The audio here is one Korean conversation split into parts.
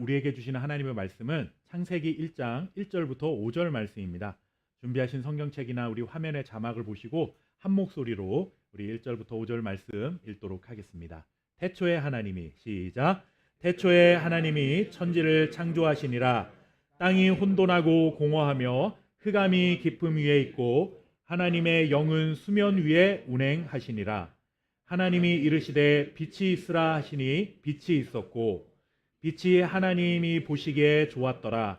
우리에게 주시는 하나님의 말씀은 창세기 1장 1절부터 5절 말씀입니다. 준비하신 성경책이나 우리 화면의 자막을 보시고 한 목소리로 우리 1절부터 5절 말씀 읽도록 하겠습니다. 태초에 하나님이 시작. 태초에 하나님이 천지를 창조하시니라. 땅이 혼돈하고 공허하며 흑암이 깊음 위에 있고 하나님의 영은 수면 위에 운행하시니라. 하나님이 이르시되 빛이 있으라 하시니 빛이 있었고 빛이 하나님이 보시기에 좋았더라.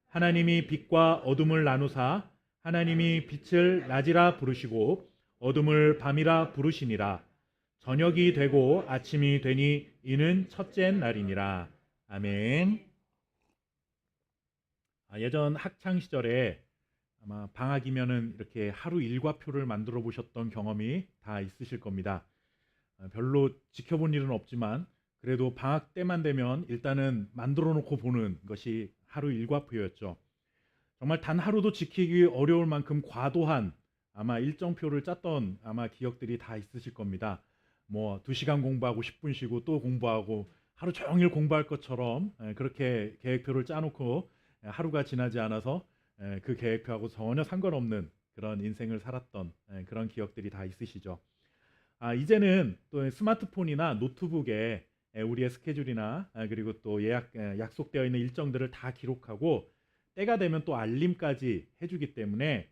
하나님이 빛과 어둠을 나누사 하나님이 빛을 낮이라 부르시고 어둠을 밤이라 부르시니라. 저녁이 되고 아침이 되니 이는 첫째 날이니라. 아멘. 예전 학창 시절에 아마 방학이면은 이렇게 하루 일과표를 만들어 보셨던 경험이 다 있으실 겁니다. 별로 지켜본 일은 없지만 그래도 방학 때만 되면 일단은 만들어 놓고 보는 것이 하루 일과표였죠. 정말 단 하루도 지키기 어려울 만큼 과도한 아마 일정표를 짰던 아마 기억들이 다 있으실 겁니다. 뭐 2시간 공부하고 10분 쉬고 또 공부하고 하루 종일 공부할 것처럼 그렇게 계획표를 짜놓고 하루가 지나지 않아서 그 계획표하고 전혀 상관없는 그런 인생을 살았던 그런 기억들이 다 있으시죠. 이제는 또 스마트폰이나 노트북에 우리의 스케줄이나 그리고 또 약속되어 있는 일정들을 다 기록하고 때가 되면 또 알림까지 해주기 때문에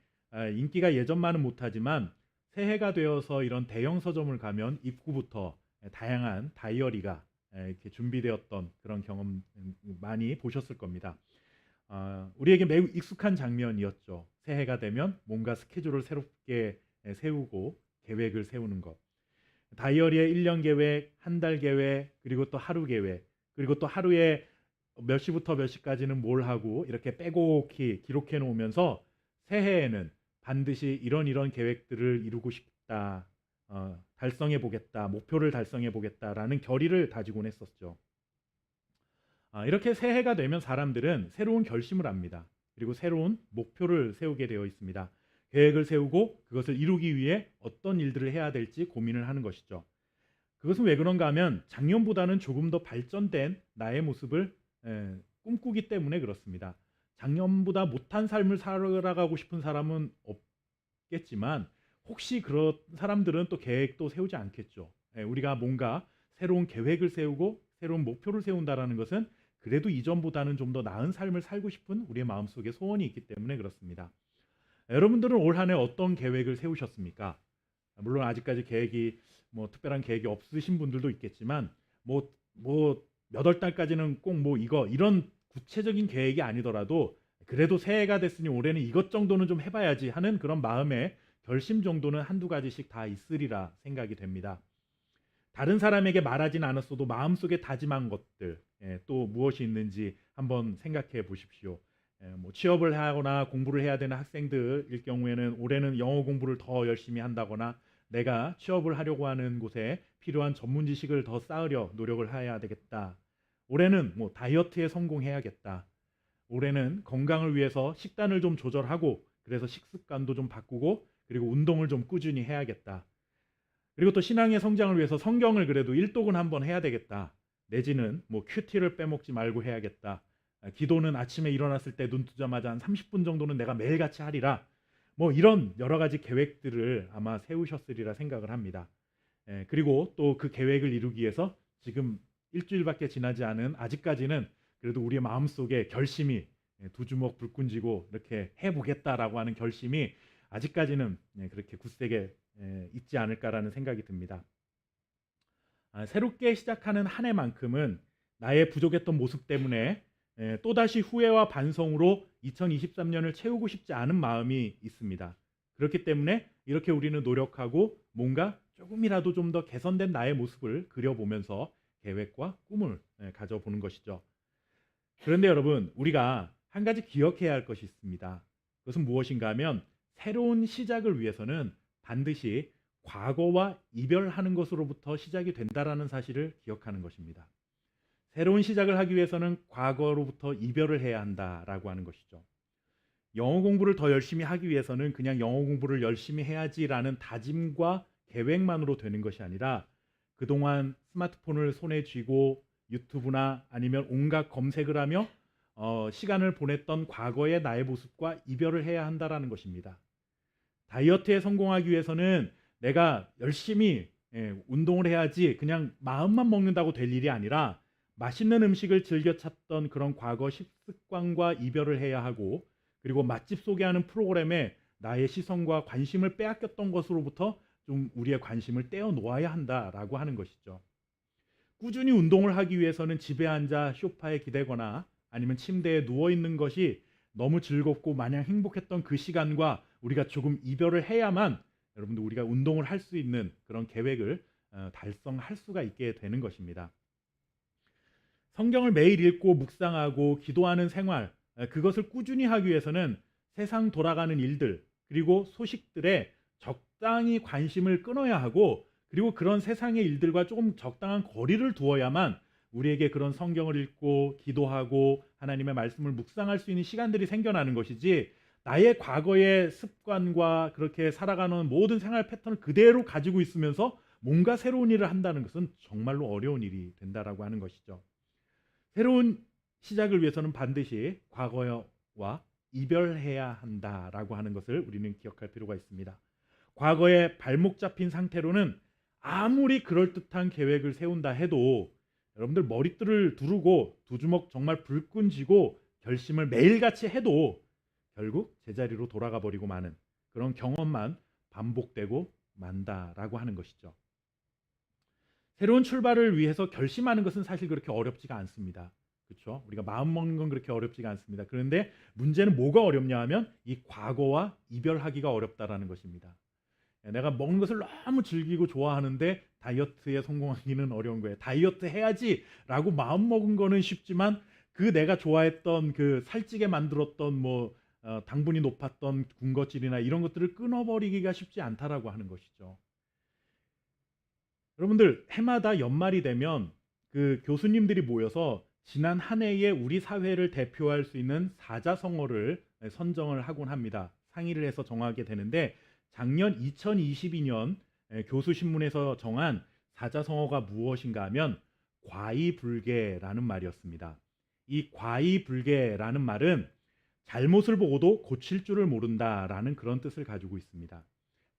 인기가 예전만은 못하지만 새해가 되어서 이런 대형 서점을 가면 입구부터 다양한 다이어리가 이렇게 준비되었던 그런 경험 많이 보셨을 겁니다. 우리에게 매우 익숙한 장면이었죠. 새해가 되면 뭔가 스케줄을 새롭게 세우고 계획을 세우는 것. 다이어리에 1년 계획, 한 달 계획, 그리고 또 하루 계획, 그리고 또 하루에 몇 시부터 몇 시까지는 뭘 하고 이렇게 빼곡히 기록해 놓으면서 새해에는 반드시 이런 계획들을 이루고 싶다, 달성해 보겠다, 목표를 달성해 보겠다라는 결의를 다지곤 했었죠. 이렇게 새해가 되면 사람들은 새로운 결심을 합니다. 그리고 새로운 목표를 세우게 되어 있습니다. 계획을 세우고 그것을 이루기 위해 어떤 일들을 해야 될지 고민을 하는 것이죠. 그것은 왜 그런가 하면 작년보다는 조금 더 발전된 나의 모습을 꿈꾸기 때문에 그렇습니다. 작년보다 못한 삶을 살아가고 싶은 사람은 없겠지만 혹시 그런 사람들은 또 계획도 세우지 않겠죠. 우리가 뭔가 새로운 계획을 세우고 새로운 목표를 세운다는 것은 그래도 이전보다는 좀 더 나은 삶을 살고 싶은 우리의 마음속에 소원이 있기 때문에 그렇습니다. 여러분들은 올 한 해 어떤 계획을 세우셨습니까? 물론 아직까지 계획이 특별한 계획이 없으신 분들도 있겠지만 몇 월 달까지는 꼭 이런 구체적인 계획이 아니더라도 그래도 새해가 됐으니 올해는 이것 정도는 좀 해봐야지 하는 그런 마음의 결심 정도는 한두 가지씩 다 있으리라 생각이 됩니다. 다른 사람에게 말하진 않았어도 마음속에 다짐한 것들 또 무엇이 있는지 한번 생각해 보십시오. 취업을 하거나 공부를 해야 되는 학생들일 경우에는 올해는 영어 공부를 더 열심히 한다거나 내가 취업을 하려고 하는 곳에 필요한 전문 지식을 더 쌓으려 노력을 해야 되겠다. 올해는 다이어트에 성공해야겠다. 올해는 건강을 위해서 식단을 좀 조절하고 그래서 식습관도 좀 바꾸고 그리고 운동을 좀 꾸준히 해야겠다. 그리고 또 신앙의 성장을 위해서 성경을 그래도 일독은 한번 해야 되겠다. 내지는 큐티를 빼먹지 말고 해야겠다. 기도는 아침에 일어났을 때 눈 뜨자마자 한 30분 정도는 내가 매일같이 하리라. 이런 여러 가지 계획들을 아마 세우셨으리라 생각을 합니다. 그리고 또 그 계획을 이루기 위해서 지금 일주일밖에 지나지 않은 아직까지는 그래도 우리의 마음속에 결심이 두 주먹 불끈 쥐고 이렇게 해보겠다라고 하는 결심이 아직까지는 그렇게 굳세게 있지 않을까라는 생각이 듭니다. 새롭게 시작하는 한 해만큼은 나의 부족했던 모습 때문에 또다시 후회와 반성으로 2023년을 채우고 싶지 않은 마음이 있습니다. 그렇기 때문에 이렇게 우리는 노력하고 뭔가 조금이라도 좀 더 개선된 나의 모습을 그려보면서 계획과 꿈을 가져보는 것이죠. 그런데 여러분, 우리가 한 가지 기억해야 할 것이 있습니다. 그것은 무엇인가 하면 새로운 시작을 위해서는 반드시 과거와 이별하는 것으로부터 시작이 된다라는 사실을 기억하는 것입니다. 새로운 시작을 하기 위해서는 과거로부터 이별을 해야 한다라고 하는 것이죠. 영어 공부를 더 열심히 하기 위해서는 그냥 영어 공부를 열심히 해야지라는 다짐과 계획만으로 되는 것이 아니라 그동안 스마트폰을 손에 쥐고 유튜브나 아니면 온갖 검색을 하며 시간을 보냈던 과거의 나의 모습과 이별을 해야 한다라는 것입니다. 다이어트에 성공하기 위해서는 내가 열심히 운동을 해야지 그냥 마음만 먹는다고 될 일이 아니라 맛있는 음식을 즐겨 찾던 그런 과거 식습관과 이별을 해야 하고, 그리고 맛집 소개하는 프로그램에 나의 시선과 관심을 빼앗겼던 것으로부터 좀 우리의 관심을 떼어 놓아야 한다라고 하는 것이죠. 꾸준히 운동을 하기 위해서는 집에 앉아 소파에 기대거나 아니면 침대에 누워 있는 것이 너무 즐겁고 마냥 행복했던 그 시간과 우리가 조금 이별을 해야만 여러분들 우리가 운동을 할 수 있는 그런 계획을 달성할 수가 있게 되는 것입니다. 성경을 매일 읽고 묵상하고 기도하는 생활, 그것을 꾸준히 하기 위해서는 세상 돌아가는 일들 그리고 소식들에 적당히 관심을 끊어야 하고, 그리고 그런 세상의 일들과 조금 적당한 거리를 두어야만 우리에게 그런 성경을 읽고 기도하고 하나님의 말씀을 묵상할 수 있는 시간들이 생겨나는 것이지, 나의 과거의 습관과 그렇게 살아가는 모든 생활 패턴을 그대로 가지고 있으면서 뭔가 새로운 일을 한다는 것은 정말로 어려운 일이 된다라고 하는 것이죠. 새로운 시작을 위해서는 반드시 과거와 이별해야 한다라고 하는 것을 우리는 기억할 필요가 있습니다. 과거에 발목 잡힌 상태로는 아무리 그럴듯한 계획을 세운다 해도 여러분들 머리띠를 두르고 두 주먹 정말 불끈 쥐고 결심을 매일같이 해도 결국 제자리로 돌아가 버리고 마는 그런 경험만 반복되고 만다라고 하는 것이죠. 새로운 출발을 위해서 결심하는 것은 사실 그렇게 어렵지가 않습니다. 그렇죠? 우리가 마음 먹는 건 그렇게 어렵지가 않습니다. 그런데 문제는 뭐가 어렵냐 하면 이 과거와 이별하기가 어렵다라는 것입니다. 내가 먹는 것을 너무 즐기고 좋아하는데 다이어트에 성공하기는 어려운 거예요. 다이어트 해야지 라고 마음 먹은 거는 쉽지만 그 내가 좋아했던 그 살찌게 만들었던 당분이 높았던 군것질이나 이런 것들을 끊어버리기가 쉽지 않다라고 하는 것이죠. 여러분들 해마다 연말이 되면 그 교수님들이 모여서 지난 한 해에 우리 사회를 대표할 수 있는 사자성어를 선정을 하곤 합니다. 상의를 해서 정하게 되는데 작년 2022년 교수신문에서 정한 사자성어가 무엇인가 하면 과이불개라는 말이었습니다. 이 과이불개라는 말은 잘못을 보고도 고칠 줄을 모른다라는 그런 뜻을 가지고 있습니다.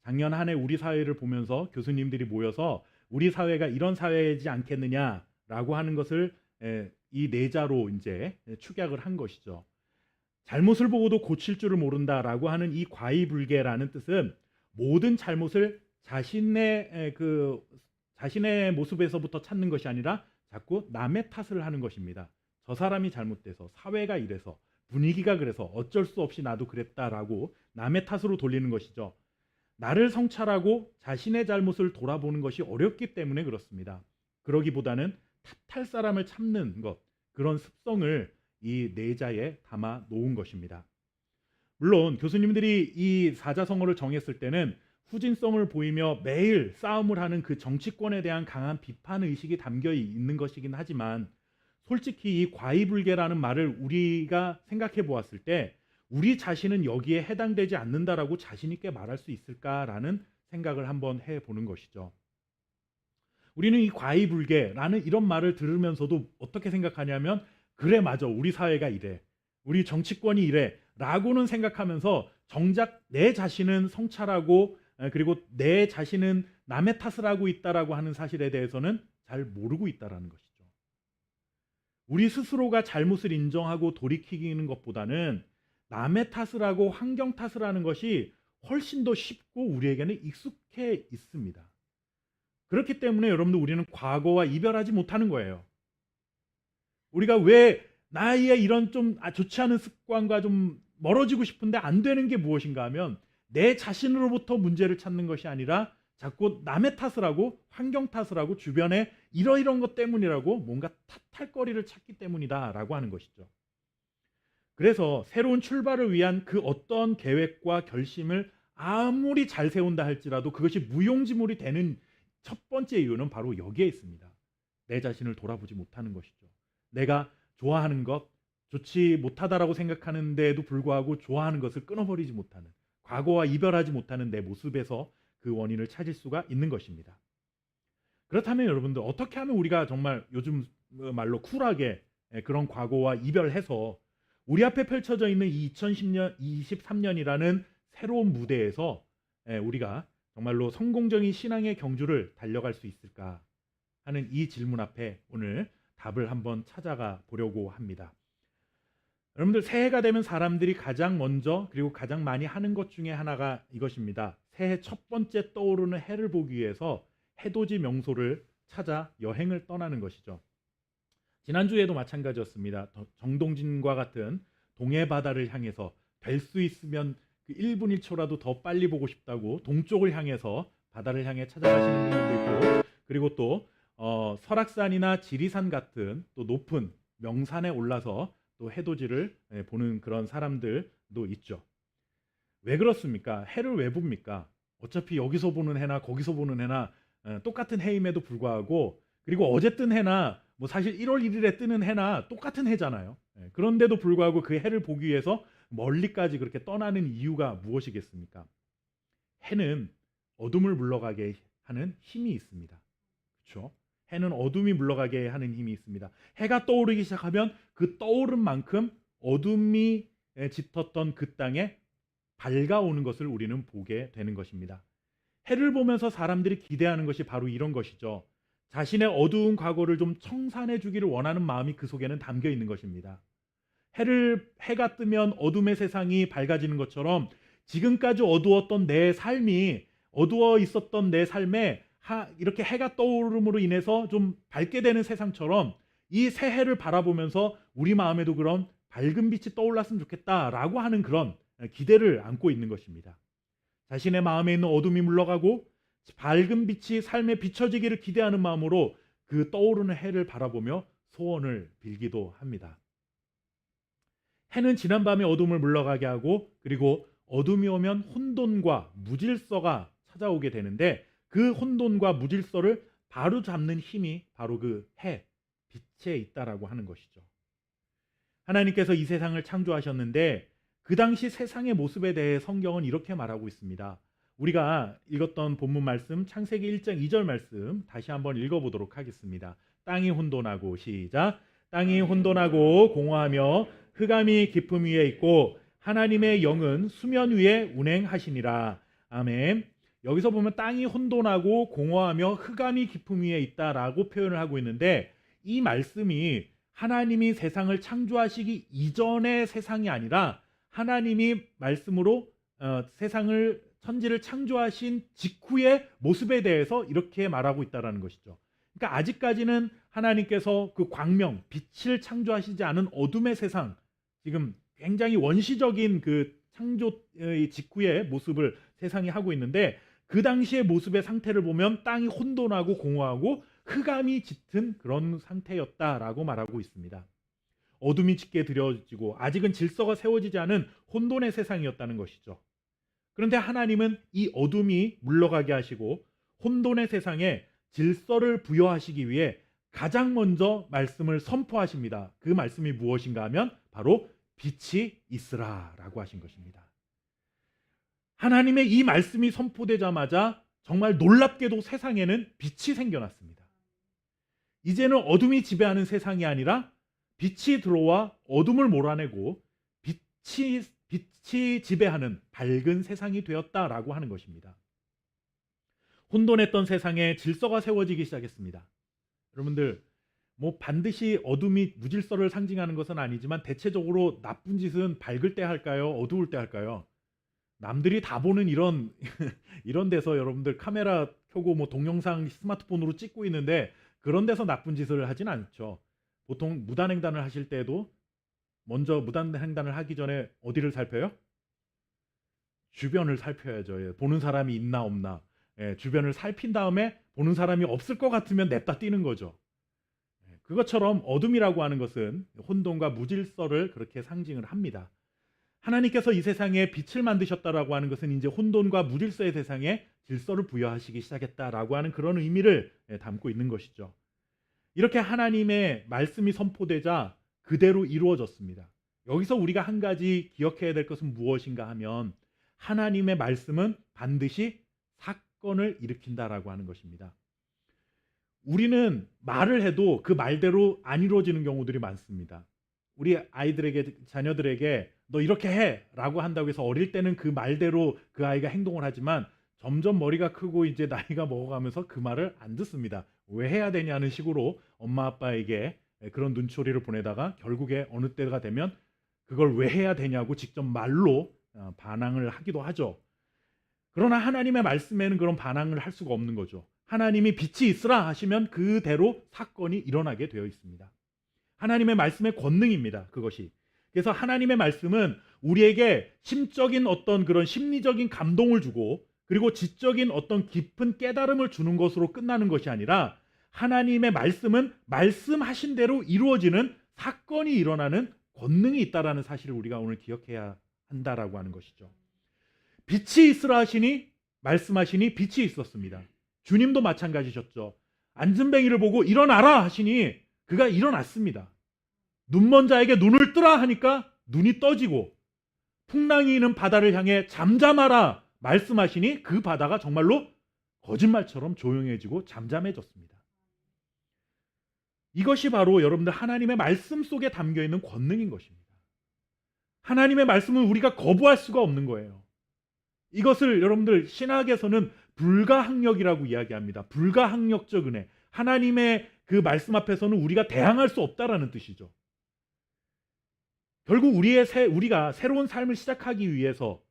작년 한 해 우리 사회를 보면서 교수님들이 모여서 우리 사회가 이런 사회이지 않겠느냐라고 하는 것을 이 내자로 이제 축약을 한 것이죠. 잘못을 보고도 고칠 줄을 모른다라고 하는 이 과이불개라는 뜻은 모든 잘못을 자신의 모습에서부터 찾는 것이 아니라 자꾸 남의 탓을 하는 것입니다. 저 사람이 잘못돼서, 사회가 이래서, 분위기가 그래서, 어쩔 수 없이 나도 그랬다라고 남의 탓으로 돌리는 것이죠. 나를 성찰하고 자신의 잘못을 돌아보는 것이 어렵기 때문에 그렇습니다. 그러기보다는 탓할 사람을 참는 것, 그런 습성을 이 내자에 담아 놓은 것입니다. 물론 교수님들이 이 사자성어를 정했을 때는 후진성을 보이며 매일 싸움을 하는 그 정치권에 대한 강한 비판 의식이 담겨 있는 것이긴 하지만, 솔직히 이 과이불개라는 말을 우리가 생각해 보았을 때 우리 자신은 여기에 해당되지 않는다라고 자신 있게 말할 수 있을까라는 생각을 한번 해보는 것이죠. 우리는 이 과이불개라는 이런 말을 들으면서도 어떻게 생각하냐면, 그래 맞아, 우리 사회가 이래, 우리 정치권이 이래 라고는 생각하면서 정작 내 자신은 성찰하고 그리고 내 자신은 남의 탓을 하고 있다라고 하는 사실에 대해서는 잘 모르고 있다라는 것이죠. 우리 스스로가 잘못을 인정하고 돌이키는 것보다는 남의 탓을 하고 환경 탓을 하는 것이 훨씬 더 쉽고 우리에게는 익숙해 있습니다. 그렇기 때문에 여러분들 우리는 과거와 이별하지 못하는 거예요. 우리가 왜 나의 이런 좀 좋지 않은 습관과 좀 멀어지고 싶은데 안 되는 게 무엇인가 하면 내 자신으로부터 문제를 찾는 것이 아니라 자꾸 남의 탓을 하고 환경 탓을 하고 주변에 이러이런 것 때문이라고 뭔가 탓할 거리를 찾기 때문이다라고 하는 것이죠. 그래서 새로운 출발을 위한 그 어떤 계획과 결심을 아무리 잘 세운다 할지라도 그것이 무용지물이 되는 첫 번째 이유는 바로 여기에 있습니다. 내 자신을 돌아보지 못하는 것이죠. 내가 좋아하는 것, 좋지 못하다라고 생각하는데도 불구하고 좋아하는 것을 끊어버리지 못하는, 과거와 이별하지 못하는 내 모습에서 그 원인을 찾을 수가 있는 것입니다. 그렇다면 여러분들 어떻게 하면 우리가 정말 요즘 말로 쿨하게 그런 과거와 이별해서 우리 앞에 펼쳐져 있는 이 2010년, 23년이라는 새로운 무대에서 우리가 정말로 성공적인 신앙의 경주를 달려갈 수 있을까 하는 이 질문 앞에 오늘 답을 한번 찾아가 보려고 합니다. 여러분들, 새해가 되면 사람들이 가장 먼저 그리고 가장 많이 하는 것 중에 하나가 이것입니다. 새해 첫 번째 떠오르는 해를 보기 위해서 해돋이 명소를 찾아 여행을 떠나는 것이죠. 지난주에도 마찬가지였습니다. 정동진과 같은 동해 바다를 향해서 될 수 있으면 그 1분 1초라도 더 빨리 보고 싶다고 동쪽을 향해서 바다를 향해 찾아가시는 분들도 있고, 그리고 또 설악산이나 지리산 같은 또 높은 명산에 올라서 또 해돋이를 보는 그런 사람들도 있죠. 왜 그렇습니까? 해를 왜 봅니까? 어차피 여기서 보는 해나 거기서 보는 해나 똑같은 해임에도 불구하고, 그리고 어제 뜬 해나 뭐 사실 1월 1일에 뜨는 해나 똑같은 해잖아요. 그런데도 불구하고 그 해를 보기 위해서 멀리까지 그렇게 떠나는 이유가 무엇이겠습니까? 해는 어둠을 물러가게 하는 힘이 있습니다. 그렇죠? 해는 어둠이 물러가게 하는 힘이 있습니다. 해가 떠오르기 시작하면 그 떠오른 만큼 어둠이 짙었던 그 땅에 밝아오는 것을 우리는 보게 되는 것입니다. 해를 보면서 사람들이 기대하는 것이 바로 이런 것이죠. 자신의 어두운 과거를 좀 청산해 주기를 원하는 마음이 그 속에는 담겨 있는 것입니다. 해가 뜨면 어둠의 세상이 밝아지는 것처럼 지금까지 어두웠던 내 삶이, 어두워 있었던 내 삶에 이렇게 해가 떠오름으로 인해서 좀 밝게 되는 세상처럼 이 새해를 바라보면서 우리 마음에도 그런 밝은 빛이 떠올랐으면 좋겠다라고 하는 그런 기대를 안고 있는 것입니다. 자신의 마음에 있는 어둠이 물러가고 밝은 빛이 삶에 비춰지기를 기대하는 마음으로 그 떠오르는 해를 바라보며 소원을 빌기도 합니다. 해는 지난밤의 어둠을 물러가게 하고, 그리고 어둠이 오면 혼돈과 무질서가 찾아오게 되는데, 그 혼돈과 무질서를 바로 잡는 힘이 바로 그 해, 빛에 있다라고 하는 것이죠. 하나님께서 이 세상을 창조하셨는데 그 당시 세상의 모습에 대해 성경은 이렇게 말하고 있습니다. 우리가 읽었던 본문 말씀, 창세기 1장 2절 말씀 다시 한번 읽어보도록 하겠습니다. 땅이 혼돈하고, 시작. 땅이 혼돈하고 공허하며 흑암이 깊음 위에 있고 하나님의 영은 수면 위에 운행하시니라. 아멘. 여기서 보면 땅이 혼돈하고 공허하며 흑암이 깊음 위에 있다라고 표현을 하고 있는데, 이 말씀이 하나님이 세상을 창조하시기 이전의 세상이 아니라 하나님이 말씀으로 세상을, 천지를 창조하신 직후의 모습에 대해서 이렇게 말하고 있다는 것이죠. 그러니까 아직까지는 하나님께서 그 광명, 빛을 창조하시지 않은 어둠의 세상, 지금 굉장히 원시적인 그 창조의 직후의 모습을 세상이 하고 있는데, 그 당시의 모습의 상태를 보면 땅이 혼돈하고 공허하고 흑암이 짙은 그런 상태였다라고 말하고 있습니다. 어둠이 짙게 드려지고 아직은 질서가 세워지지 않은 혼돈의 세상이었다는 것이죠. 그런데 하나님은 이 어둠이 물러가게 하시고 혼돈의 세상에 질서를 부여하시기 위해 가장 먼저 말씀을 선포하십니다. 그 말씀이 무엇인가 하면 바로 빛이 있으라라고 하신 것입니다. 하나님의 이 말씀이 선포되자마자 정말 놀랍게도 세상에는 빛이 생겨났습니다. 이제는 어둠이 지배하는 세상이 아니라 빛이 들어와 어둠을 몰아내고 빛이 지배하는 밝은 세상이 되었다라고 하는 것입니다. 혼돈했던 세상에 질서가 세워지기 시작했습니다. 여러분들, 뭐 반드시 어둠이 무질서를 상징하는 것은 아니지만 대체적으로 나쁜 짓은 밝을 때 할까요? 어두울 때 할까요? 남들이 다 보는 이런 이런 데서 여러분들 카메라 켜고 뭐 동영상 스마트폰으로 찍고 있는데 그런 데서 나쁜 짓을 하진 않죠. 보통 무단횡단을 하실 때도 먼저 무단횡단을 하기 전에 어디를 살펴요? 주변을 살펴야죠. 예, 보는 사람이 있나 없나. 예, 주변을 살핀 다음에 보는 사람이 없을 것 같으면 냅다 뛰는 거죠. 예, 그것처럼 어둠이라고 하는 것은 혼돈과 무질서를 그렇게 상징을 합니다. 하나님께서 이 세상에 빛을 만드셨다라고 하는 것은 이제 혼돈과 무질서의 세상에 질서를 부여하시기 시작했다라고 하는 그런 의미를 담고 있는 것이죠. 이렇게 하나님의 말씀이 선포되자 그대로 이루어졌습니다. 여기서 우리가 한 가지 기억해야 될 것은 무엇인가 하면 하나님의 말씀은 반드시 사건을 일으킨다라고 하는 것입니다. 우리는 말을 해도 그 말대로 안 이루어지는 경우들이 많습니다. 우리 아이들에게, 자녀들에게 너 이렇게 해라고 한다고 해서 어릴 때는 그 말대로 그 아이가 행동을 하지만 점점 머리가 크고 이제 나이가 먹어가면서 그 말을 안 듣습니다. 왜 해야 되냐는 식으로 엄마 아빠에게 그런 눈초리를 보내다가 결국에 어느 때가 되면 그걸 왜 해야 되냐고 직접 말로 반항을 하기도 하죠. 그러나 하나님의 말씀에는 그런 반항을 할 수가 없는 거죠. 하나님이 빛이 있으라 하시면 그대로 사건이 일어나게 되어 있습니다. 하나님의 말씀의 권능입니다. 그것이. 그래서 하나님의 말씀은 우리에게 심적인 어떤 그런 심리적인 감동을 주고 그리고 지적인 어떤 깊은 깨달음을 주는 것으로 끝나는 것이 아니라 하나님의 말씀은 말씀하신 대로 이루어지는 사건이 일어나는 권능이 있다라는 사실을 우리가 오늘 기억해야 한다라고 하는 것이죠. 빛이 있으라 하시니 말씀하시니 빛이 있었습니다. 주님도 마찬가지셨죠. 안진뱅이를 보고 일어나라 하시니 그가 일어났습니다. 눈먼 자에게 눈을 뜨라 하니까 눈이 떠지고 풍랑이 있는 바다를 향해 잠잠하라 말씀하시니 그 바다가 정말로 거짓말처럼 조용해지고 잠잠해졌습니다. 이것이 바로 여러분들 하나님의 말씀 속에 담겨있는 권능인 것입니다. 하나님의 말씀은 우리가 거부할 수가 없는 거예요. 이것을 여러분들 신학에서는 불가항력이라고 이야기합니다. 불가항력적 은혜. 하나님의 그 말씀 앞에서는 우리가 대항할 수 없다라는 뜻이죠. 결국 우리가 새로운 삶을 시작하기 위해서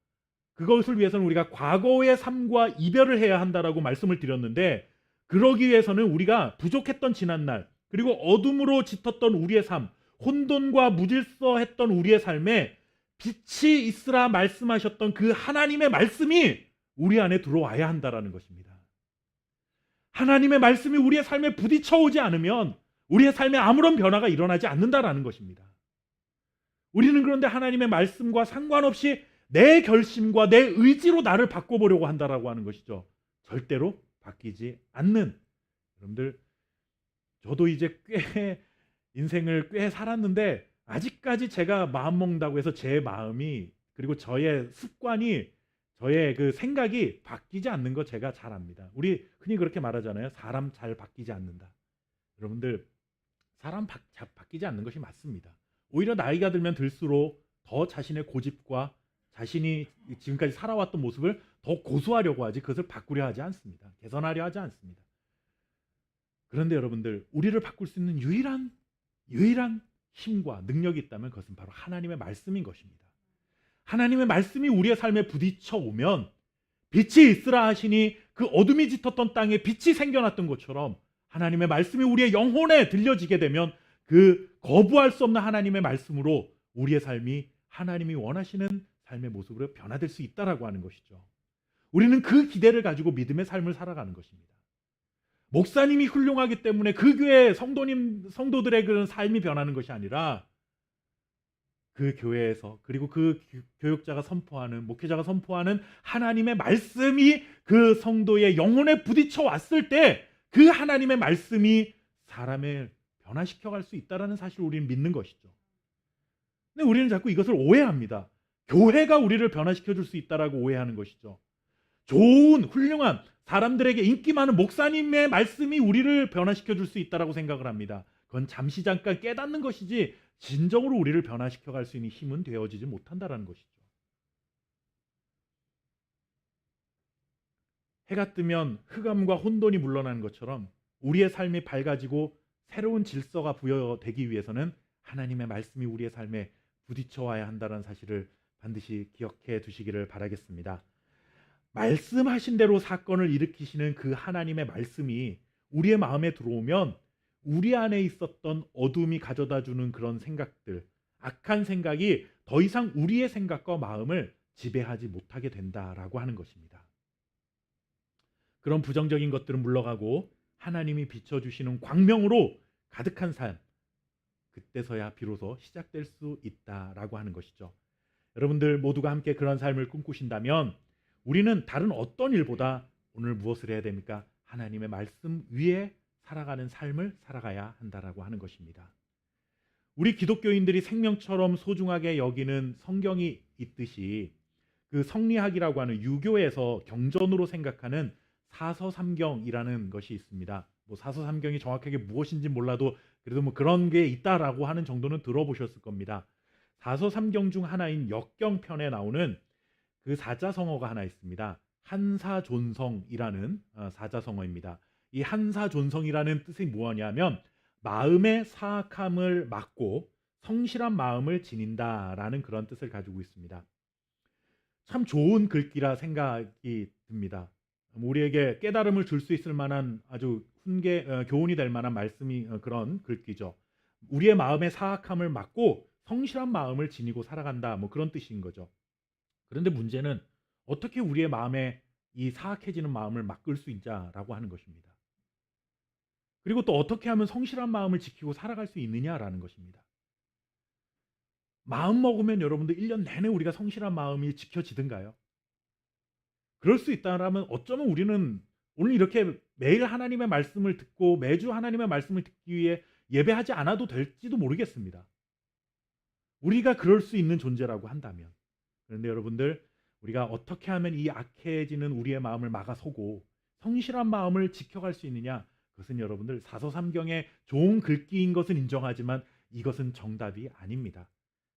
그것을 위해서는 우리가 과거의 삶과 이별을 해야 한다라고 말씀을 드렸는데 그러기 위해서는 우리가 부족했던 지난날 그리고 어둠으로 짙었던 우리의 삶, 혼돈과 무질서했던 우리의 삶에 빛이 있으라 말씀하셨던 그 하나님의 말씀이 우리 안에 들어와야 한다라는 것입니다. 하나님의 말씀이 우리의 삶에 부딪혀 오지 않으면 우리의 삶에 아무런 변화가 일어나지 않는다라는 것입니다. 우리는 그런데 하나님의 말씀과 상관없이 내 결심과 내 의지로 나를 바꿔보려고 한다라고 하는 것이죠. 절대로 바뀌지 않는. 여러분들, 저도 이제 인생을 꽤 살았는데 아직까지 제가 마음 먹는다고 해서 제 마음이 그리고 저의 습관이 저의 그 생각이 바뀌지 않는 거 제가 잘 압니다. 우리 흔히 그렇게 말하잖아요. 사람 잘 바뀌지 않는다. 여러분들, 사람 바뀌지 않는 것이 맞습니다. 오히려 나이가 들면 들수록 더 자신의 고집과 자신이 지금까지 살아왔던 모습을 더 고수하려고 하지 그것을 바꾸려 하지 않습니다. 개선하려 하지 않습니다. 그런데 여러분들, 우리를 바꿀 수 있는 유일한 힘과 능력이 있다면 그것은 바로 하나님의 말씀인 것입니다. 하나님의 말씀이 우리의 삶에 부딪혀 오면 빛이 있으라 하시니 그 어둠이 짙었던 땅에 빛이 생겨났던 것처럼 하나님의 말씀이 우리의 영혼에 들려지게 되면 그 거부할 수 없는 하나님의 말씀으로 우리의 삶이 하나님이 원하시는 삶의 모습으로 변화될 수 있다라고 하는 것이죠. 우리는 그 기대를 가지고 믿음의 삶을 살아가는 것입니다. 목사님이 훌륭하기 때문에 그 교회 성도들의 그런 삶이 변하는 것이 아니라 그 교회에서 그리고 그 교육자가 선포하는 목회자가 선포하는 하나님의 말씀이 그 성도의 영혼에 부딪혀 왔을 때 그 하나님의 말씀이 사람을 변화시켜 갈 수 있다는 사실을 우리는 믿는 것이죠. 근데 우리는 자꾸 이것을 오해합니다. 교회가 우리를 변화시켜 줄 수 있다라고 오해하는 것이죠. 좋은 훌륭한 사람들에게 인기 많은 목사님의 말씀이 우리를 변화시켜 줄 수 있다라고 생각을 합니다. 그건 잠시 잠깐 깨닫는 것이지 진정으로 우리를 변화시켜 갈 수 있는 힘은 되어지지 못한다라는 것이죠. 해가 뜨면 흑암과 혼돈이 물러나는 것처럼 우리의 삶이 밝아지고 새로운 질서가 부여되기 위해서는 하나님의 말씀이 우리의 삶에 부딪혀 와야 한다는 사실을 반드시 기억해 두시기를 바라겠습니다. 말씀하신 대로 사건을 일으키시는 그 하나님의 말씀이 우리의 마음에 들어오면 우리 안에 있었던 어둠이 가져다주는 그런 생각들, 악한 생각이 더 이상 우리의 생각과 마음을 지배하지 못하게 된다라고 하는 것입니다. 그런 부정적인 것들은 물러가고 하나님이 비춰주시는 광명으로 가득한 삶, 그때서야 비로소 시작될 수 있다라고 하는 것이죠. 여러분들 모두가 함께 그런 삶을 꿈꾸신다면 우리는 다른 어떤 일보다 오늘 무엇을 해야 됩니까? 하나님의 말씀 위에 살아가는 삶을 살아가야 한다라고 하는 것입니다. 우리 기독교인들이 생명처럼 소중하게 여기는 성경이 있듯이 그 성리학이라고 하는 유교에서 경전으로 생각하는 사서삼경이라는 것이 있습니다. 뭐 사서삼경이 정확하게 무엇인지 몰라도 그래도 뭐 그런 게 있다라고 하는 정도는 들어보셨을 겁니다. 사서삼경 중 하나인 역경편에 나오는 그 사자성어가 하나 있습니다. 한사존성이라는 사자성어입니다. 이 한사존성이라는 뜻이 무엇이냐면 마음의 사악함을 막고 성실한 마음을 지닌다라는 그런 뜻을 가지고 있습니다. 참 좋은 글귀라 생각이 듭니다. 우리에게 깨달음을 줄 수 있을 만한 아주 교훈이 될 만한 말씀이 그런 글귀죠. 우리의 마음의 사악함을 막고 성실한 마음을 지니고 살아간다, 뭐 그런 뜻인 거죠. 그런데 문제는 어떻게 우리의 마음에 이 사악해지는 마음을 막을 수 있냐라고 하는 것입니다. 그리고 또 어떻게 하면 성실한 마음을 지키고 살아갈 수 있느냐라는 것입니다. 마음 먹으면 여러분들 1년 내내 우리가 성실한 마음이 지켜지든가요? 그럴 수 있다라면 어쩌면 우리는 오늘 이렇게 매일 하나님의 말씀을 듣고 매주 하나님의 말씀을 듣기 위해 예배하지 않아도 될지도 모르겠습니다. 우리가 그럴 수 있는 존재라고 한다면. 그런데 여러분들, 우리가 어떻게 하면 이 악해지는 우리의 마음을 막아서고 성실한 마음을 지켜갈 수 있느냐? 그것은 여러분들 사서삼경의 좋은 글귀인 것은 인정하지만 이것은 정답이 아닙니다.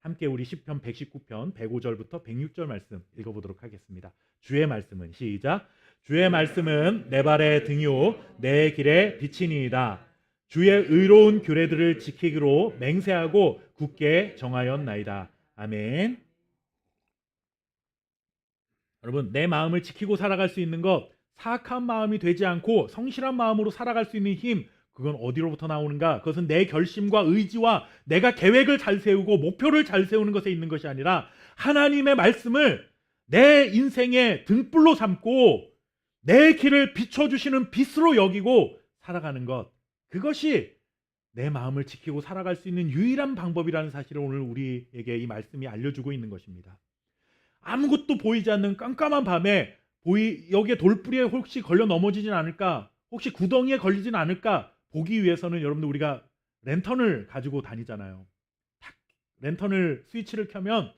함께 우리 시편 119편 105절부터 106절 말씀 읽어보도록 하겠습니다. 주의 말씀은 시작. 주의 말씀은 내 발의 등이요 내 길의 빛이니이다. 주의 의로운 규례들을 지키기로 맹세하고 굳게 정하였나이다. 아멘. 여러분, 내 마음을 지키고 살아갈 수 있는 것, 사악한 마음이 되지 않고 성실한 마음으로 살아갈 수 있는 힘, 그건 어디로부터 나오는가? 그것은 내 결심과 의지와 내가 계획을 잘 세우고 목표를 잘 세우는 것에 있는 것이 아니라 하나님의 말씀을 내 인생의 등불로 삼고 내 길을 비춰주시는 빛으로 여기고 살아가는 것, 그것이 내 마음을 지키고 살아갈 수 있는 유일한 방법이라는 사실을 오늘 우리에게 이 말씀이 알려주고 있는 것입니다. 아무것도 보이지 않는 깜깜한 밤에 여기에 돌뿌리에 혹시 걸려 넘어지진 않을까, 혹시 구덩이에 걸리진 않을까 보기 위해서는 여러분들 우리가 랜턴을 가지고 다니잖아요. 탁 랜턴을 스위치를 켜면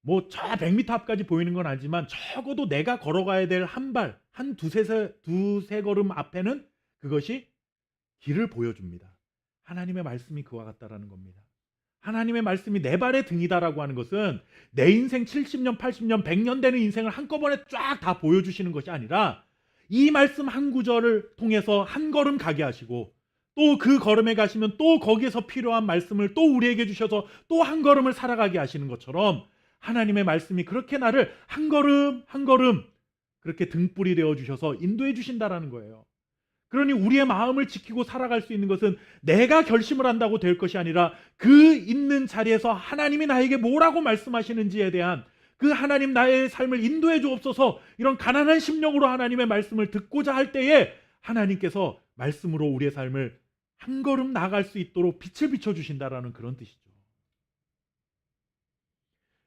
뭐 저 100m 앞까지 보이는 건 아니지만 적어도 내가 걸어가야 될 한 발, 한 두세 걸음 앞에는 그것이 길을 보여줍니다. 하나님의 말씀이 그와 같다라는 겁니다. 하나님의 말씀이 내 발의 등이다라고 하는 것은 내 인생 70년, 80년, 100년 되는 인생을 한꺼번에 쫙 다 보여주시는 것이 아니라 이 말씀 한 구절을 통해서 한 걸음 가게 하시고 또 그 걸음에 가시면 또 거기에서 필요한 말씀을 또 우리에게 주셔서 또 한 걸음을 살아가게 하시는 것처럼 하나님의 말씀이 그렇게 나를 한 걸음 한 걸음 그렇게 등불이 되어 주셔서 인도해 주신다라는 거예요. 그러니 우리의 마음을 지키고 살아갈 수 있는 것은 내가 결심을 한다고 될 것이 아니라 그 있는 자리에서 하나님이 나에게 뭐라고 말씀하시는지에 대한 그 하나님 나의 삶을 인도해 주옵소서, 이런 가난한 심령으로 하나님의 말씀을 듣고자 할 때에 하나님께서 말씀으로 우리의 삶을 한 걸음 나아갈 수 있도록 빛을 비춰주신다라는 그런 뜻이죠.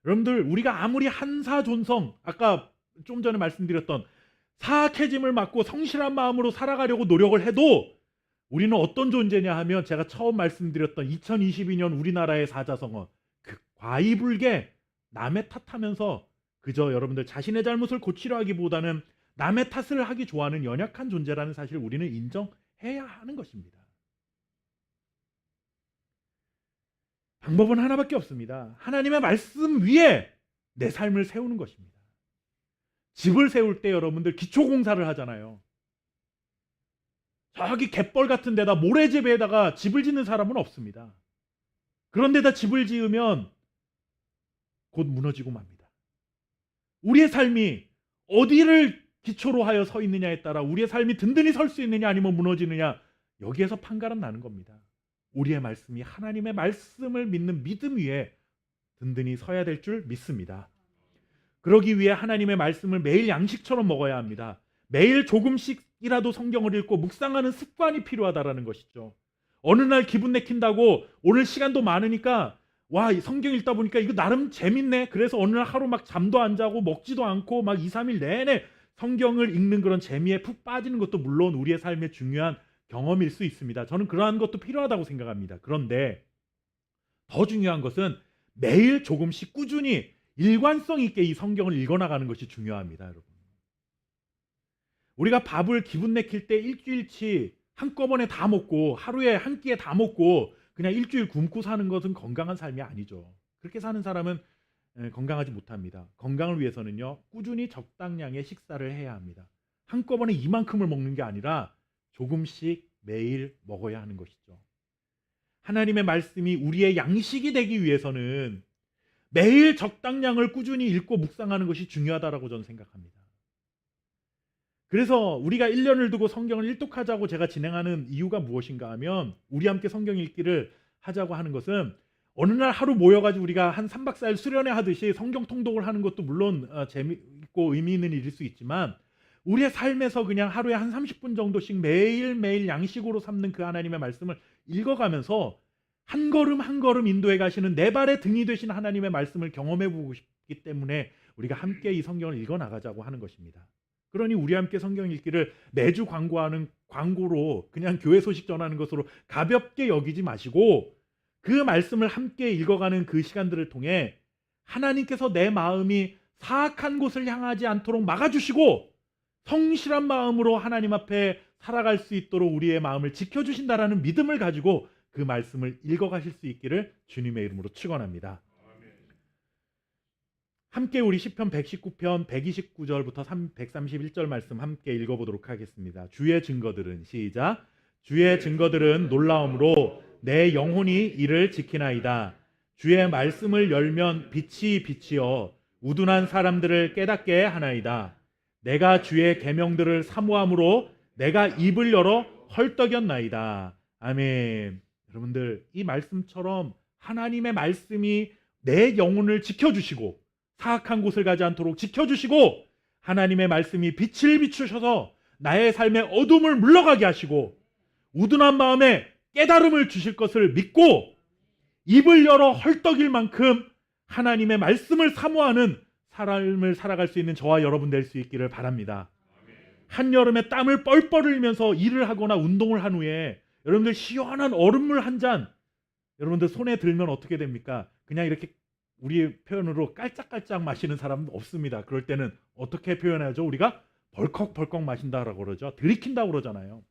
여러분들, 우리가 아무리 한사존성, 아까 좀 전에 말씀드렸던 사악해짐을 막고 성실한 마음으로 살아가려고 노력을 해도 우리는 어떤 존재냐 하면 제가 처음 말씀드렸던 2022년 우리나라의 사자성어, 그 과이불개, 남의 탓하면서 그저 여러분들 자신의 잘못을 고치려 하기보다는 남의 탓을 하기 좋아하는 연약한 존재라는 사실을 우리는 인정해야 하는 것입니다. 방법은 하나밖에 없습니다. 하나님의 말씀 위에 내 삶을 세우는 것입니다. 집을 세울 때 여러분들 기초공사를 하잖아요. 저기 갯벌 같은 데다 모래집에다가 집을 짓는 사람은 없습니다. 그런 데다 집을 지으면 곧 무너지고 맙니다. 우리의 삶이 어디를 기초로 하여 서 있느냐에 따라 우리의 삶이 든든히 설 수 있느냐 아니면 무너지느냐, 여기에서 판가름 나는 겁니다. 우리의 말씀이 하나님의 말씀을 믿는 믿음 위에 든든히 서야 될 줄 믿습니다. 그러기 위해 하나님의 말씀을 매일 양식처럼 먹어야 합니다. 매일 조금씩이라도 성경을 읽고 묵상하는 습관이 필요하다라는 것이죠. 어느 날 기분 내킨다고 오늘 시간도 많으니까 와, 성경 읽다 보니까 이거 나름 재밌네, 그래서 어느 날 하루 막 잠도 안 자고 먹지도 않고 막 2, 3일 내내 성경을 읽는 그런 재미에 푹 빠지는 것도 물론 우리의 삶의 중요한 경험일 수 있습니다. 저는 그러한 것도 필요하다고 생각합니다. 그런데 더 중요한 것은 매일 조금씩 꾸준히 일관성 있게 이 성경을 읽어나가는 것이 중요합니다. 여러분, 우리가 밥을 기분 내킬 때 일주일치 한꺼번에 다 먹고 하루에 한 끼에 다 먹고 그냥 일주일 굶고 사는 것은 건강한 삶이 아니죠. 그렇게 사는 사람은 건강하지 못합니다. 건강을 위해서는요, 꾸준히 적당량의 식사를 해야 합니다. 한꺼번에 이만큼을 먹는 게 아니라 조금씩 매일 먹어야 하는 것이죠. 하나님의 말씀이 우리의 양식이 되기 위해서는 매일 적당량을 꾸준히 읽고 묵상하는 것이 중요하다라고 저는 생각합니다. 그래서 우리가 1년을 두고 성경을 일독하자고 제가 진행하는 이유가 무엇인가 하면, 우리 함께 성경 읽기를 하자고 하는 것은 어느 날 하루 모여가지고 우리가 한 3박 4일 수련회 하듯이 성경 통독을 하는 것도 물론 재미있고 의미 있는 일일 수 있지만, 우리의 삶에서 그냥 하루에 한 30분 정도씩 매일매일 양식으로 삼는 그 하나님의 말씀을 읽어가면서 한 걸음 한 걸음 인도해 가시는 내 발의 등이 되신 하나님의 말씀을 경험해 보고 싶기 때문에 우리가 함께 이 성경을 읽어 나가자고 하는 것입니다. 그러니 우리 함께 성경 읽기를 매주 광고하는 광고로, 그냥 교회 소식 전하는 것으로 가볍게 여기지 마시고, 그 말씀을 함께 읽어가는 그 시간들을 통해 하나님께서 내 마음이 사악한 곳을 향하지 않도록 막아주시고 성실한 마음으로 하나님 앞에 살아갈 수 있도록 우리의 마음을 지켜주신다라는 믿음을 가지고 그 말씀을 읽어가실 수 있기를 주님의 이름으로 축원합니다. 함께 우리 시편 119편 129절부터 131절 말씀 함께 읽어보도록 하겠습니다. 주의 증거들은, 시작. 주의 증거들은 놀라움으로 내 영혼이 이를 지키나이다. 주의 말씀을 열면 빛이 비치어 우둔한 사람들을 깨닫게 하나이다. 내가 주의 계명들을 사모함으로 내가 입을 열어 헐떡였나이다. 아멘. 여러분들, 이 말씀처럼 하나님의 말씀이 내 영혼을 지켜주시고 사악한 곳을 가지 않도록 지켜주시고, 하나님의 말씀이 빛을 비추셔서 나의 삶의 어둠을 물러가게 하시고 우둔한 마음에 깨달음을 주실 것을 믿고 입을 열어 헐떡일 만큼 하나님의 말씀을 사모하는 삶을 살아갈 수 있는 저와 여러분 될 수 있기를 바랍니다. 한여름에 땀을 뻘뻘 흘리면서 일을 하거나 운동을 한 후에 여러분들 시원한 얼음물 한 잔 여러분들 손에 들면 어떻게 됩니까? 그냥 이렇게 우리 표현으로 깔짝깔짝 마시는 사람은 없습니다. 그럴 때는 어떻게 표현하죠? 우리가 벌컥벌컥 마신다라고 그러죠. 들이킨다고 그러잖아요.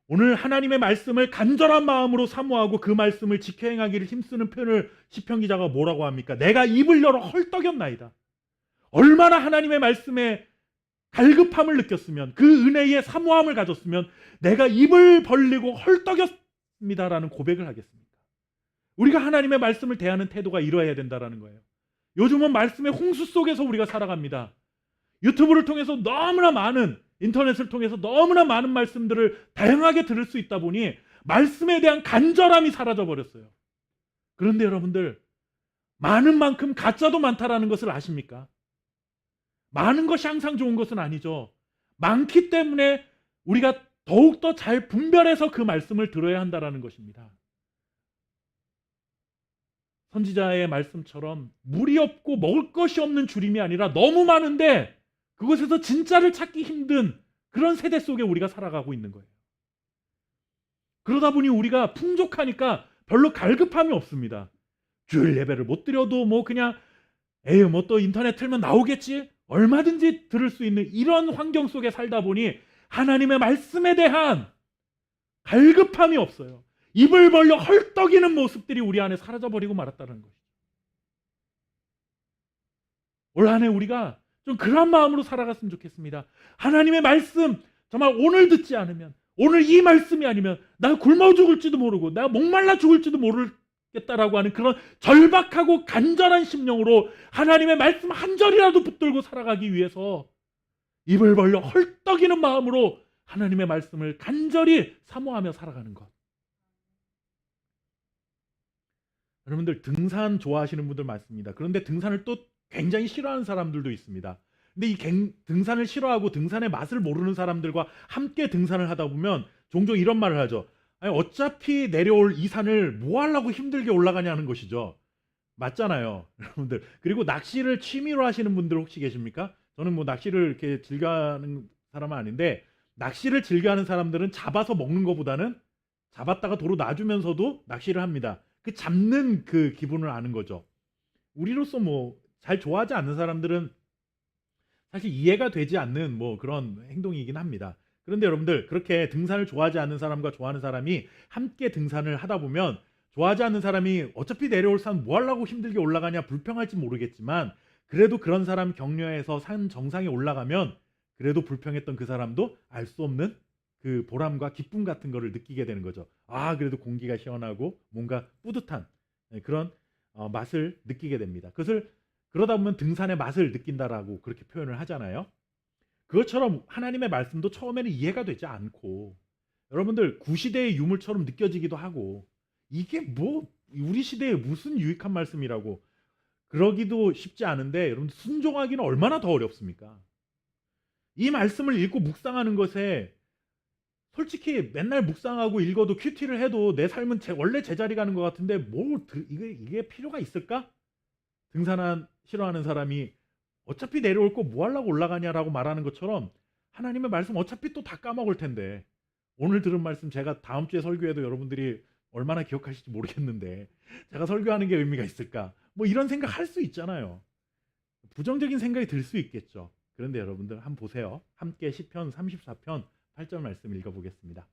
오늘 하나님의 말씀을 간절한 마음으로 사모하고 그 말씀을 지켜 행하기를 힘쓰는 표현을 시편 기자가 뭐라고 합니까? 내가 입을 열어 헐떡였나이다. 얼마나 하나님의 말씀에 갈급함을 느꼈으면, 그 은혜의 사모함을 가졌으면 내가 입을 벌리고 헐떡였습니다라는 고백을 하겠습니까? 우리가 하나님의 말씀을 대하는 태도가 이러해야 된다라는 거예요. 요즘은 말씀의 홍수 속에서 우리가 살아갑니다. 유튜브를 통해서 너무나 많은, 인터넷을 통해서 너무나 많은 말씀들을 다양하게 들을 수 있다 보니 말씀에 대한 간절함이 사라져 버렸어요. 그런데 여러분들, 많은 만큼 가짜도 많다라는 것을 아십니까? 많은 것이 항상 좋은 것은 아니죠. 많기 때문에 우리가 더욱더 잘 분별해서 그 말씀을 들어야 한다라는 것입니다. 선지자의 말씀처럼 물이 없고 먹을 것이 없는 주림이 아니라 너무 많은데 그곳에서 진짜를 찾기 힘든 그런 세대 속에 우리가 살아가고 있는 거예요. 그러다 보니 우리가 풍족하니까 별로 갈급함이 없습니다. 주일 예배를 못 드려도 뭐 그냥 에휴 뭐 또 인터넷 틀면 나오겠지, 얼마든지 들을 수 있는 이런 환경 속에 살다 보니 하나님의 말씀에 대한 갈급함이 없어요. 입을 벌려 헐떡이는 모습들이 우리 안에 사라져버리고 말았다는 것이죠. 올 한 해 우리가 좀 그런 마음으로 살아갔으면 좋겠습니다. 하나님의 말씀 정말 오늘 듣지 않으면, 오늘 이 말씀이 아니면 나 굶어 죽을지도 모르고 내가 목말라 죽을지도 모르겠다라고 하는 그런 절박하고 간절한 심령으로 하나님의 말씀 한 절이라도 붙들고 살아가기 위해서 입을 벌려 헐떡이는 마음으로 하나님의 말씀을 간절히 사모하며 살아가는 것. 여러분들, 등산 좋아하시는 분들 많습니다. 그런데 등산을 또 굉장히 싫어하는 사람들도 있습니다. 근데 이 등산을 싫어하고 등산의 맛을 모르는 사람들과 함께 등산을 하다 보면 종종 이런 말을 하죠. 아니, 어차피 내려올 이 산을 뭐 하려고 힘들게 올라가냐는 것이죠. 맞잖아요, 여러분들. 그리고 낚시를 취미로 하시는 분들 혹시 계십니까? 저는 뭐 낚시를 이렇게 즐겨하는 사람은 아닌데, 낚시를 즐겨하는 사람들은 잡아서 먹는 것보다는 잡았다가 도로 놔주면서도 낚시를 합니다. 그 잡는 그 기분을 아는 거죠. 우리로서 뭐 잘 좋아하지 않는 사람들은 사실 이해가 되지 않는 뭐 그런 행동이긴 합니다. 그런데 여러분들 그렇게 등산을 좋아하지 않는 사람과 좋아하는 사람이 함께 등산을 하다 보면 좋아하지 않는 사람이 어차피 내려올 산 뭐 하려고 힘들게 올라가냐 불평할지 모르겠지만 그래도 그런 사람 격려해서 산 정상에 올라가면 그래도 불평했던 그 사람도 알 수 없는 그 보람과 기쁨 같은 거를 느끼게 되는 거죠. 아, 그래도 공기가 시원하고 뭔가 뿌듯한 그런 맛을 느끼게 됩니다. 그것을 그러다 보면 등산의 맛을 느낀다라고 그렇게 표현을 하잖아요. 그것처럼 하나님의 말씀도 처음에는 이해가 되지 않고 여러분들 구시대의 유물처럼 느껴지기도 하고 이게 뭐 우리 시대에 무슨 유익한 말씀이라고 그러기도 쉽지 않은데 여러분 순종하기는 얼마나 더 어렵습니까? 이 말씀을 읽고 묵상하는 것에 솔직히 맨날 묵상하고 읽어도 큐티를 해도 내 삶은 원래 제자리 가는 것 같은데 이게 필요가 있을까? 등산한 싫어하는 사람이 어차피 내려올 거 뭐 하려고 올라가냐라고 말하는 것처럼 하나님의 말씀 어차피 또 다 까먹을 텐데 오늘 들은 말씀 제가 다음 주에 설교해도 여러분들이 얼마나 기억하실지 모르겠는데 제가 설교하는 게 의미가 있을까? 뭐 이런 생각 할 수 있잖아요. 부정적인 생각이 들 수 있겠죠. 그런데 여러분들 한번 보세요. 함께 시편 34편 8절 말씀 읽어보겠습니다.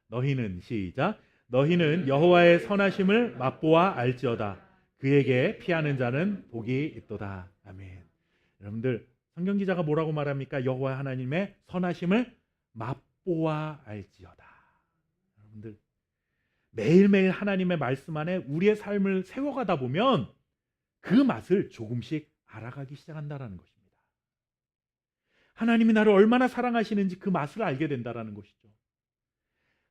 너희는 시작 너희는 여호와의 선하심을 맛보아 알지어다. 그에게 피하는 자는 복이 있도다. 아멘. 여러분들 성경 기자가 뭐라고 말합니까? 여호와 하나님의 선하심을 맛보아 알지어다. 여러분들 매일매일 하나님의 말씀 안에 우리의 삶을 세워가다 보면 그 맛을 조금씩 알아가기 시작한다는 것입니다. 하나님이 나를 얼마나 사랑하시는지 그 맛을 알게 된다는 것이죠.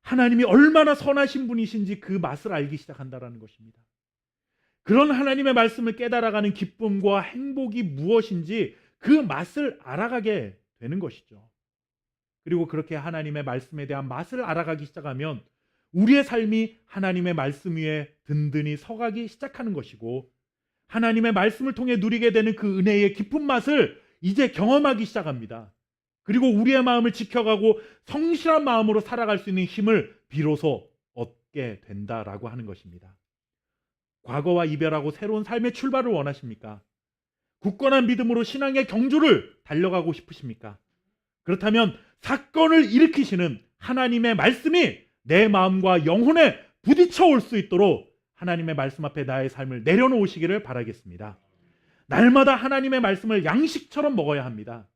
하나님이 얼마나 선하신 분이신지 그 맛을 알기 시작한다는 것입니다. 그런 하나님의 말씀을 깨달아가는 기쁨과 행복이 무엇인지 그 맛을 알아가게 되는 것이죠. 그리고 그렇게 하나님의 말씀에 대한 맛을 알아가기 시작하면 우리의 삶이 하나님의 말씀 위에 든든히 서가기 시작하는 것이고 하나님의 말씀을 통해 누리게 되는 그 은혜의 깊은 맛을 이제 경험하기 시작합니다. 그리고 우리의 마음을 지켜가고 성실한 마음으로 살아갈 수 있는 힘을 비로소 얻게 된다라고 하는 것입니다. 과거와 이별하고 새로운 삶의 출발을 원하십니까? 굳건한 믿음으로 신앙의 경주를 달려가고 싶으십니까? 그렇다면 사건을 일으키시는 하나님의 말씀이 내 마음과 영혼에 부딪혀 올 수 있도록 하나님의 말씀 앞에 나의 삶을 내려놓으시기를 바라겠습니다. 날마다 하나님의 말씀을 양식처럼 먹어야 합니다.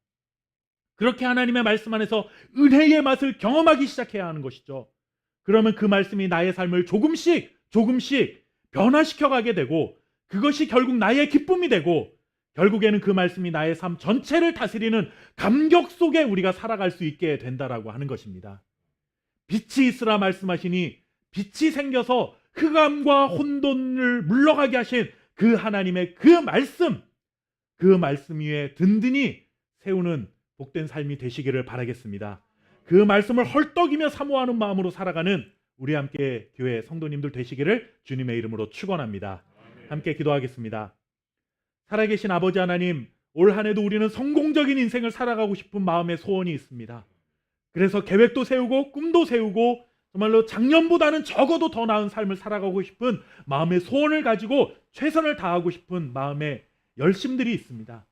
그렇게 하나님의 말씀 안에서 은혜의 맛을 경험하기 시작해야 하는 것이죠. 그러면 그 말씀이 나의 삶을 조금씩 변화시켜가게 되고 그것이 결국 나의 기쁨이 되고 결국에는 그 말씀이 나의 삶 전체를 다스리는 감격 속에 우리가 살아갈 수 있게 된다라고 하는 것입니다. 빛이 있으라 말씀하시니 빛이 생겨서 흑암과 혼돈을 물러가게 하신 그 하나님의 그 말씀 위에 든든히 세우는 복된 삶이 되시기를 바라겠습니다. 그 말씀을 헐떡이며 사모하는 마음으로 살아가는 우리 함께 교회 성도님들 되시기를 주님의 이름으로 축원합니다. 함께 기도하겠습니다. 살아계신 아버지 하나님, 올 한 해도 우리는 성공적인 인생을 살아가고 싶은 마음의 소원이 있습니다. 그래서 계획도 세우고 꿈도 세우고 정말로 작년보다는 적어도 더 나은 삶을 살아가고 싶은 마음의 소원을 가지고 최선을 다하고 싶은 마음의 열심들이 있습니다.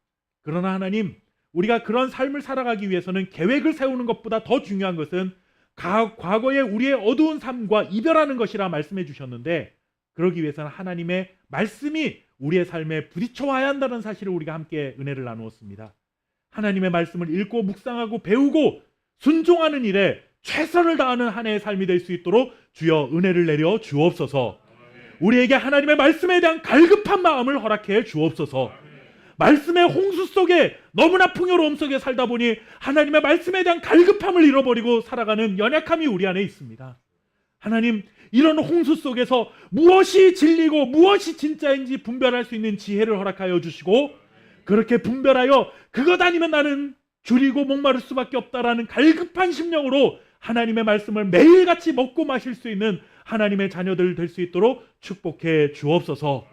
그러나 하나님, 우리가 그런 삶을 살아가기 위해서는 계획을 세우는 것보다 더 중요한 것은 과거의 우리의 어두운 삶과 이별하는 것이라 말씀해 주셨는데 그러기 위해서는 하나님의 말씀이 우리의 삶에 부딪혀와야 한다는 사실을 우리가 함께 은혜를 나누었습니다. 하나님의 말씀을 읽고 묵상하고 배우고 순종하는 일에 최선을 다하는 한 해의 삶이 될 수 있도록 주여 은혜를 내려 주옵소서. 우리에게 하나님의 말씀에 대한 갈급한 마음을 허락해 주옵소서. 말씀의 홍수 속에 너무나 풍요로움 속에 살다 보니 하나님의 말씀에 대한 갈급함을 잃어버리고 살아가는 연약함이 우리 안에 있습니다. 하나님, 이런 홍수 속에서 무엇이 진리고 무엇이 진짜인지 분별할 수 있는 지혜를 허락하여 주시고 그렇게 분별하여 그것 아니면 나는 줄이고 목마를 수밖에 없다라는 갈급한 심령으로 하나님의 말씀을 매일같이 먹고 마실 수 있는 하나님의 자녀들 될 수 있도록 축복해 주옵소서.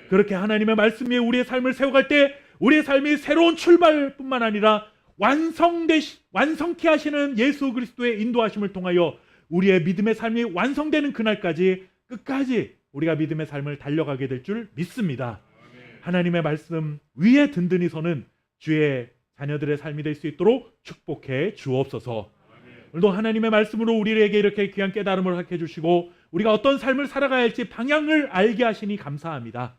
그렇게 하나님의 말씀 위에 우리의 삶을 세워갈 때 우리의 삶이 새로운 출발뿐만 아니라 완성케 하시는 예수 그리스도의 인도하심을 통하여 우리의 믿음의 삶이 완성되는 그날까지 끝까지 우리가 믿음의 삶을 달려가게 될 줄 믿습니다. 하나님의 말씀 위에 든든히 서는 주의 자녀들의 삶이 될 수 있도록 축복해 주옵소서. 오늘도 하나님의 말씀으로 우리에게 이렇게 귀한 깨달음을 갖게 해주시고 우리가 어떤 삶을 살아가야 할지 방향을 알게 하시니 감사합니다.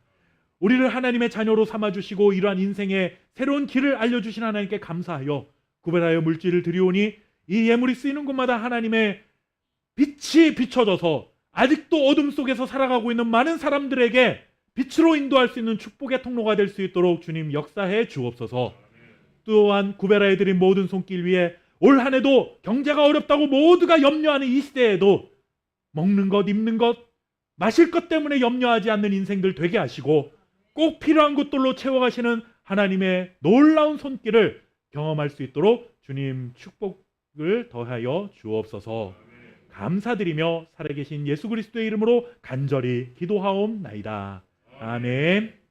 우리를 하나님의 자녀로 삼아주시고 이러한 인생의 새로운 길을 알려주신 하나님께 감사하여 구별하여 물질을 드리오니 이 예물이 쓰이는 곳마다 하나님의 빛이 비춰져서 아직도 어둠 속에서 살아가고 있는 많은 사람들에게 빛으로 인도할 수 있는 축복의 통로가 될 수 있도록 주님 역사해 주옵소서. 또한 구별하여 드린 모든 손길 위에 올 한 해도 경제가 어렵다고 모두가 염려하는 이 시대에도 먹는 것, 입는 것, 마실 것 때문에 염려하지 않는 인생들 되게 하시고 꼭 필요한 것들로 채워가시는 하나님의 놀라운 손길을 경험할 수 있도록 주님 축복을 더하여 주옵소서. 감사드리며 살아계신 예수 그리스도의 이름으로 간절히 기도하옵나이다. 아멘.